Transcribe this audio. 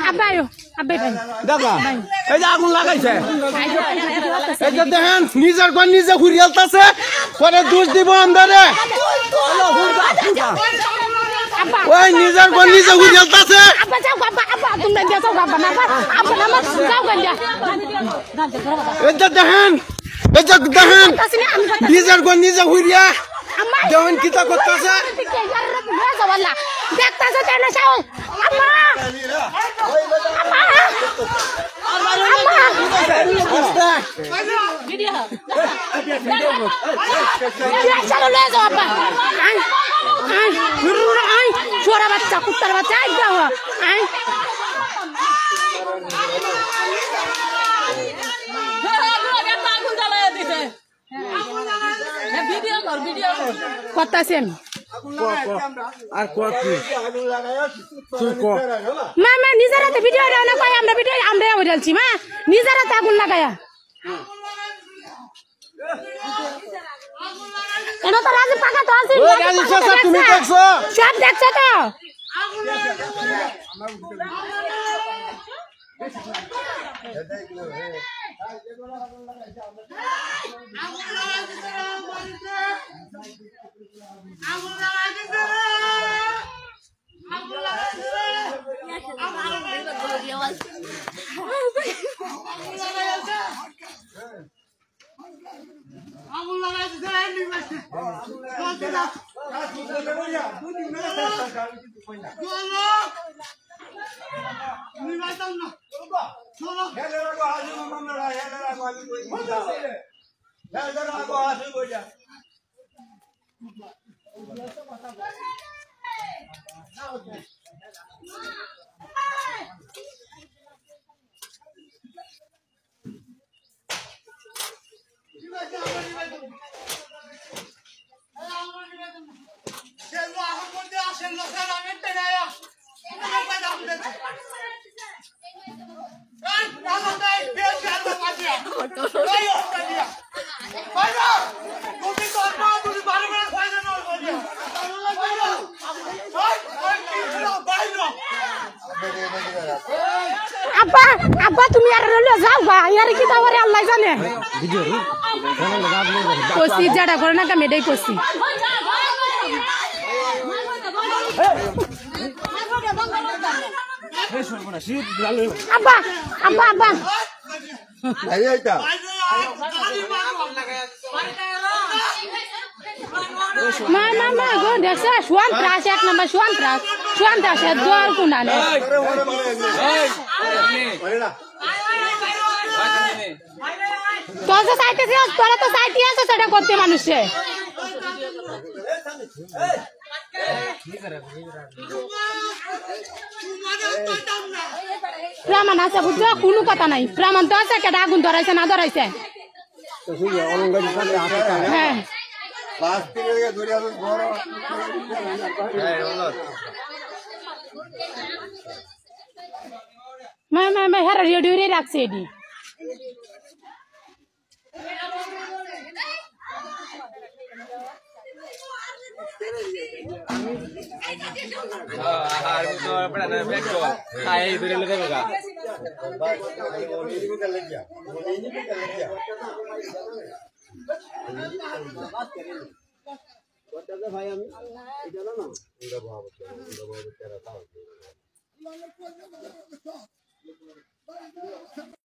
আব্বা আয়ো আব্বা ভাই দেখা এই যে আগুন লাগাইছে এই যে দেখেন নিজের ঘর নিজে ঘুরিয়ালতাছে পরে দোষ দিব আমদারে ওই নিজের ঘর নিজে ঘুরিয়ালতাছে আব্বা যাও আব্বা তুমি যাও আব্বা না আব্বা না যাও গঞ্জা এই যে দেখেন নিজের ঘর নিজে ঘুরিয়া দেখেন কিতা করতেছে দেখতেছে তেনে চাও আম্মা আম্মা ভিডিও চলো ले जाओ अब्बा आई छोरा बच्चा कुत्ता बच्चा आई जाओ आई ভিডিও কর করতাছেন আর কত তুই ক মা নিজের হাতে ভিডিও দাও না কই আমরা ভিডিও আমরা ওইরালছি মা নিজের হাতে আগুন লাগায়া কেন তো রাজি পাকা তো আছে ওই রাজি সব তুমি দেখছো সব দেখছো তো আব্বা আব্বা তুমি আর রলে যাও গা ইয়ার কি তাওরে আল্লাহ জানে ভিডিও কোসি জাডা করে না কামে দেই কোসি আব্বা আব্বা আব্বা এই এইটা মা গো দেখছ শুয়ান ত্রাস এক নাম্বার শুয়ান ত্রাস দোয়ার কুনানে তো যে সাইতেছে তোরা তো সাইতে আছে সেটা করতে মানুষে প্রমাণ আছে বুঝছো কোনো কথা নাই প্রমাণ তো আছে কেটা আগুন ধরাইছে না ধরাইছে হ্যাঁ মা হ্যাঁ রেডিও রাখছে এটি ভাই আমি এটা না